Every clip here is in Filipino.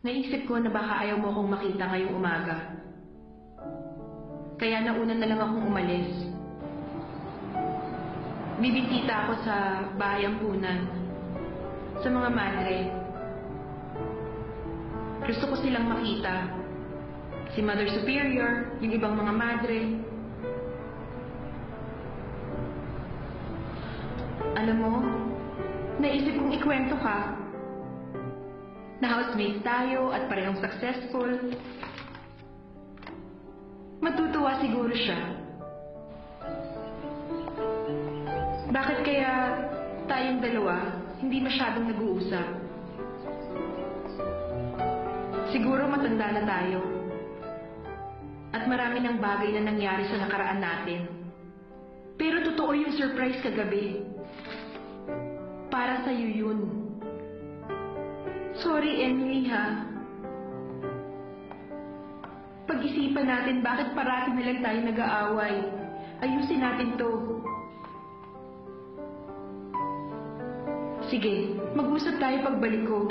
Naisip ko na baka ayaw mo akong makita ngayong umaga. Kaya nauna na lang akong umalis. Bibisita ako sa bahay ampunan, sa mga madre. Gusto ko silang makita. Si Mother Superior, yung ibang mga madre. Alam mo, naisip kong ikwento ka. Na housemates tayo at parehong successful. Matutuwa siguro siya. Bakit kaya tayong dalawa hindi masyadong nag-uusap? Siguro matanda na tayo. At marami ng bagay na nangyari sa nakaraan natin. Pero totoo yung surprise kagabi. Para sa'yo yun. Sorry, Emily, ha? Pag-isipan natin bakit parati na lang tayo nag-aaway. Ayusin natin to. Sige, mag-usap tayo pagbalik ko.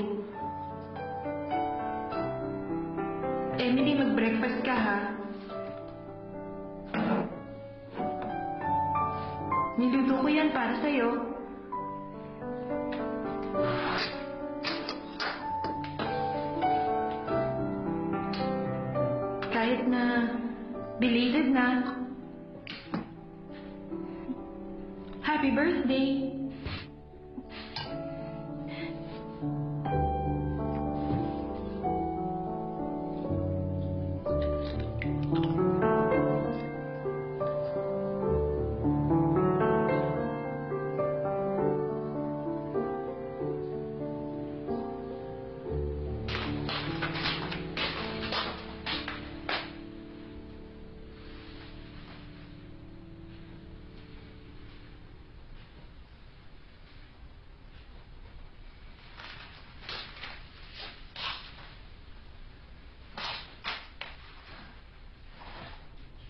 Emily, mag-breakfast ka, ha? Niluto ko yan para sa'yo. Kahit na belated na. Happy birthday!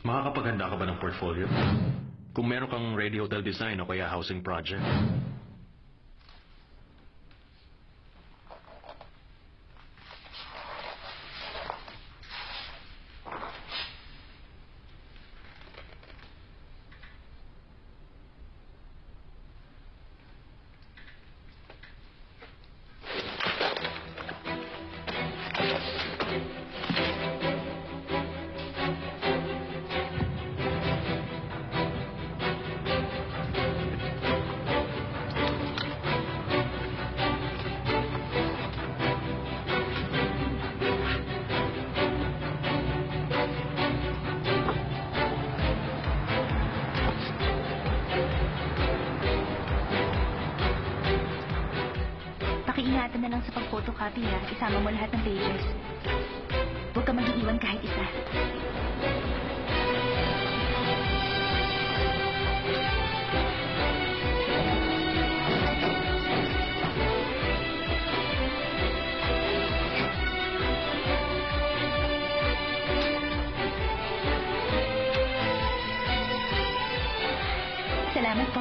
Makakapaghanda ka ba ng portfolio? Kung meron kang ready hotel design o kaya housing project. Pakiingatan na lang sa pag-photocopy, ha. Isama mo lahat ng pages. Huwag ka mag-iiwan kahit isa. Salamat po.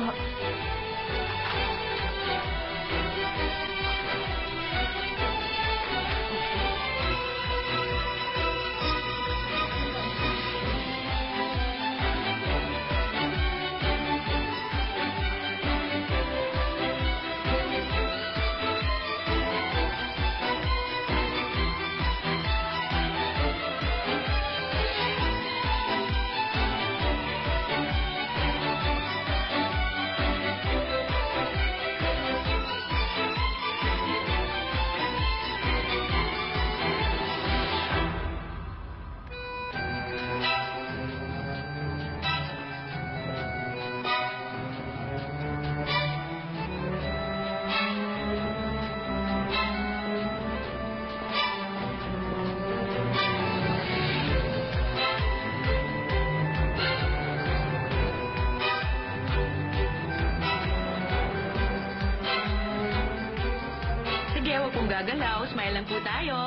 Sige, huwag pong gagalaw. Smile lang po tayo.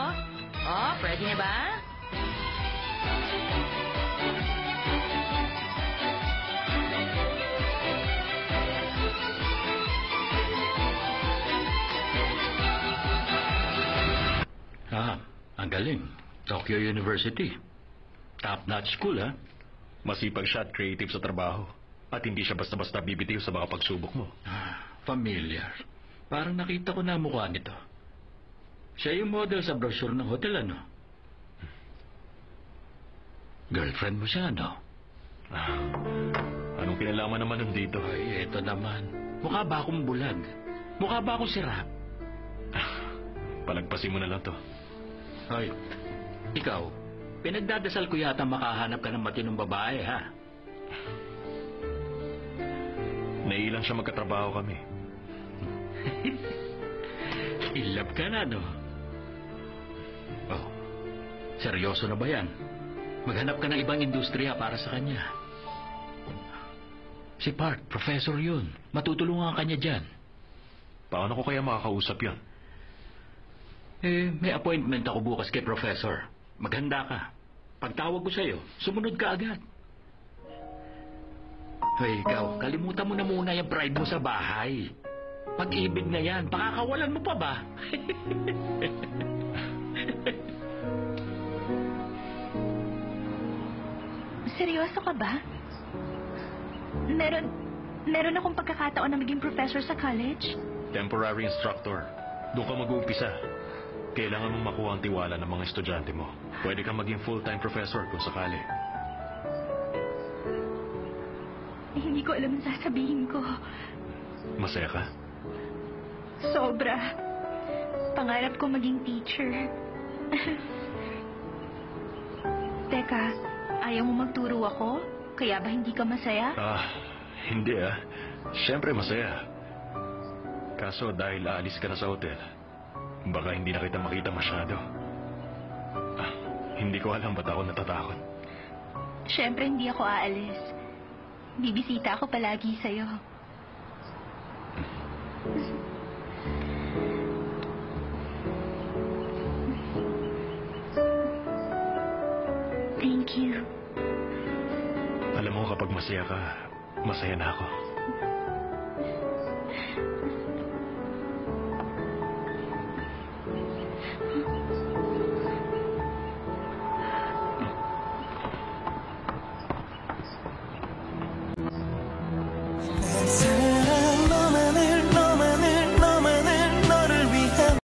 Oh, ready na ba? Ha? Ang galing. Tokyo University. Top-notch school, ha? Masipag siya at creative sa trabaho. At hindi siya basta-basta bibitiw sa mga pagsubok mo. Familiar. Parang nakita ko na ang mukha nito. Siya yung model sa brochure ng hotel, ano? Girlfriend mo siya, ano? Anong kinalaman naman nun dito? Ay, eto naman. Mukha ba akong bulag? Mukha ba akong sira? Palagpasin mo na lang to. Hoy, ikaw, pinagdadasal ko yata makahanap ka ng matinong babae, ha? Nailan siya magkatrabaho kami. In love ka na, no? Oh, seryoso na ba yan? Maghanap ka ng ibang industriya para sa kanya. Si Park, professor yun. Matutulungan ka niya dyan. Paano ko kaya makakausap yan? May appointment ako bukas kay professor. Maghanda ka. Pagtawag ko sa'yo, sumunod ka agad. Hoy, ikaw, kalimutan mo na muna yung pride mo sa bahay. Pag-ibig na yan, pakakawalan mo pa ba? Seryoso ka ba? Meron akong pagkakataon na maging professor sa college? Temporary instructor. Doon ka mag-uumpisa. Kailangan mong makuha ang tiwala ng mga estudyante mo. Pwede kang maging full-time professor kung sakali. Hindi ko alam ang sasabihin ko. Masaya ka? Sobra. Pangarap ko maging teacher. Teka, ayaw mo magturo ako? Kaya ba hindi ka masaya? Hindi Siyempre masaya. Kaso dahil aalis ka na sa hotel, baka hindi na kita makita masyado. Hindi ko alam ba't ako natatakot. Siyempre hindi ako aalis. Bibisita ako palagi sa'yo. Thank you. Alam mo, kapag masaya ka, masaya na ako.